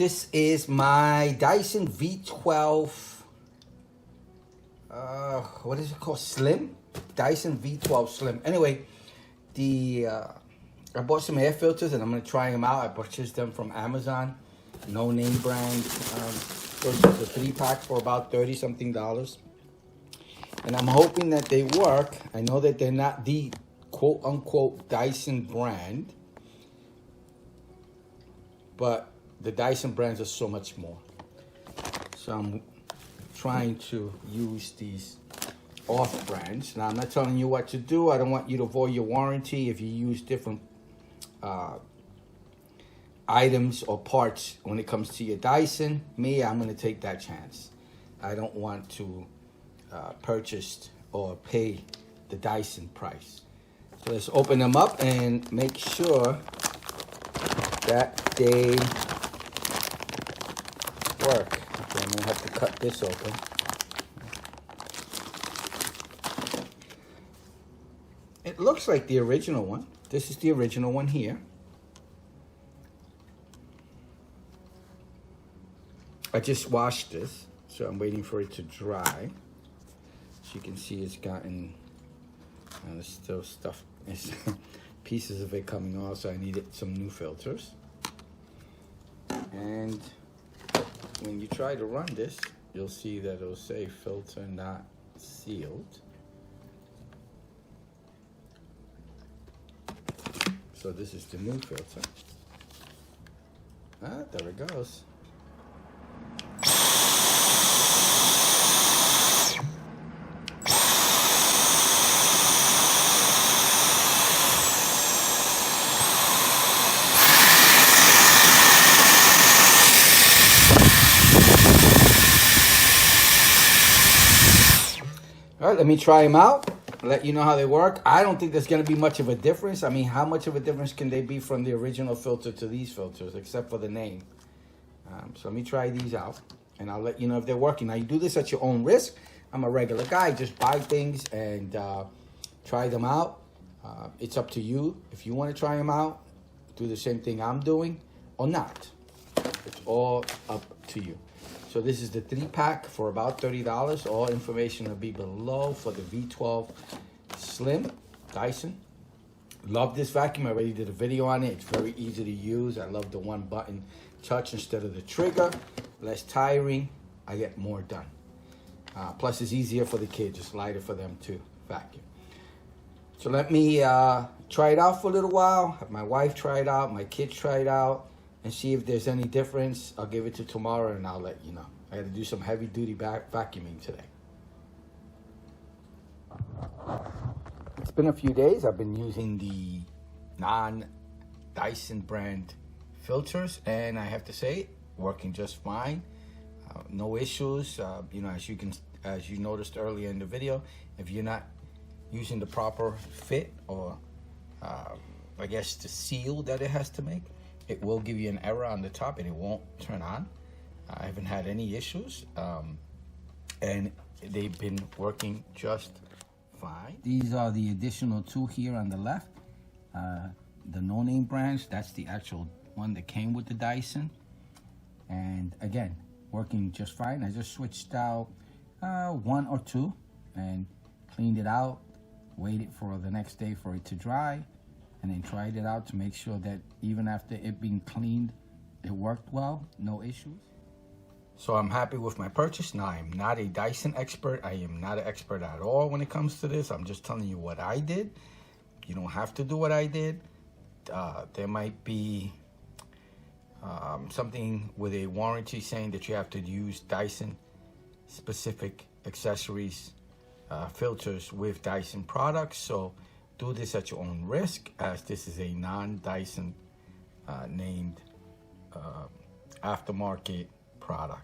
This is my Dyson V12. What is it called? Slim? Dyson V12 Slim. Anyway, I bought some air filters and I'm gonna try them out. I purchased them from Amazon, no name brand. Purchased a 3-pack for about $30-something, and I'm hoping that they work. I know that they're not the quote-unquote Dyson brand, but the Dyson brands are so much more. So I'm trying to use these off brands. Now, I'm not telling you what to do. I don't want you to avoid your warranty if you use different items or parts when it comes to your Dyson. Me, I'm going to take that chance. I don't want to purchase or pay the Dyson price. So let's open them up and make sure that they work. Okay, I'm going to have to cut this open. It looks like the original one. This is the original one here. I just washed this, so I'm waiting for it to dry. As you can see, it's gotten, there's still stuff, pieces of it coming off, so I needed some new filters. And when you try to run this, you'll see that it'll say filter not sealed. So this is the new filter. Ah, there it goes. All right, let me try them out, let you know how they work. I don't think there's going to be much of a difference. I mean, how much of a difference can they be from the original filter to these filters, except for the name? So let me try these out, and I'll let you know if they're working. Now, you do this at your own risk. I'm a regular guy. Just buy things and try them out. It's up to you. If you want to try them out, do the same thing I'm doing or not. It's all up to you. So this is the 3-pack for about $30. All information will be below for the V12 Slim Dyson. Love this vacuum. I already did a video on it. It's very easy to use. I love the one button touch instead of the trigger. Less tiring. I get more done. Plus it's easier for the kids. It's lighter for them to vacuum. So let me try it out for a little while. Have my wife try it out. My kids try it out. And see if there's any difference. I'll give it to tomorrow and I'll let you know. I got to do some heavy duty vacuuming today. It's been a few days. I've been using the non-Dyson brand filters, and I have to say, working just fine. No issues. You know, as you noticed earlier in the video, if you're not using the proper fit or I guess the seal that it has to make, it will give you an error on the top and it won't turn on. I haven't had any issues, and they've been working just fine. These are the additional two here on the left. The no-name brands, that's the actual one that came with the Dyson. And again, working just fine. I just switched out one or two and cleaned it out, waited for the next day for it to dry, and then tried it out to make sure that even after it being cleaned, it worked well, no issues. So I'm happy with my purchase. Now, I'm not a Dyson expert. I am not an expert at all when it comes to this. I'm just telling you what I did. You don't have to do what I did. There might be something with a warranty saying that you have to use Dyson specific accessories, filters with Dyson products. So do this at your own risk, as this is a non-Dyson named aftermarket product.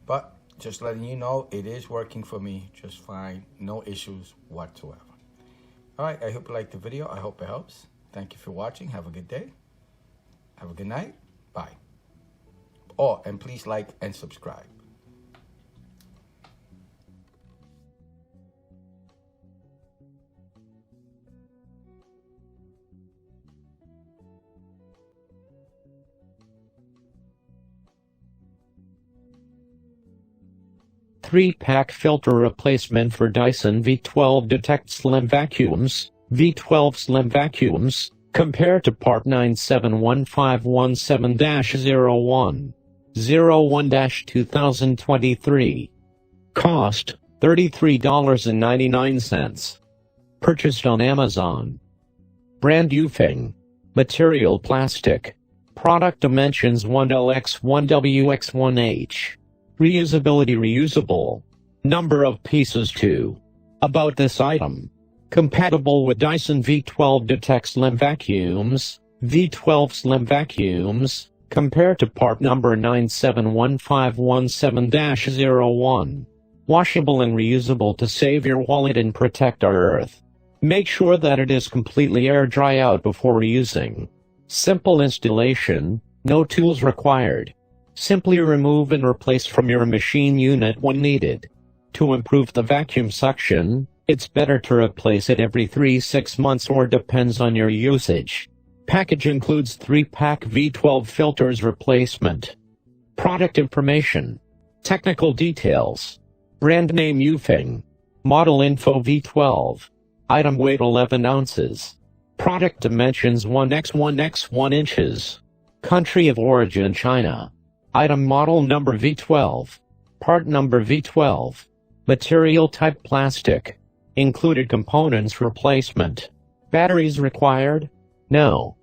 But just letting you know, it is working for me just fine. No issues whatsoever. All right, I hope you liked the video. I hope it helps. Thank you for watching. Have a good day. Have a good night. Bye. Oh, and please like and subscribe. 3-pack filter replacement for Dyson V12 Detect Slim Vacuums, V12 Slim Vacuums, compared to part 971517-01, 01-2023. Cost, $33.99. Purchased on Amazon. Brand Yufeng. Material plastic. Product dimensions 1L×1W×1H. Reusability reusable. Number of pieces 2. About this item. Compatible with Dyson V12 Detect Slim Vacuums, V12 Slim Vacuums, compared to part number 971517-01. Washable and reusable to save your wallet and protect our earth. Make sure that it is completely air dry out before reusing. Simple installation, no tools required. Simply remove and replace from your machine unit when needed. To improve the vacuum suction, it's better to replace it every 3-6 months or depends on your usage. Package includes 3-pack V12 filters replacement. Product information. Technical details. Brand name Yufeng. Model info V12. Item weight 11 ounces. Product dimensions 1x1x1 inches. Country of origin China. Item model number V12. Part number V12. Material type plastic. Included components replacement. Batteries required? No.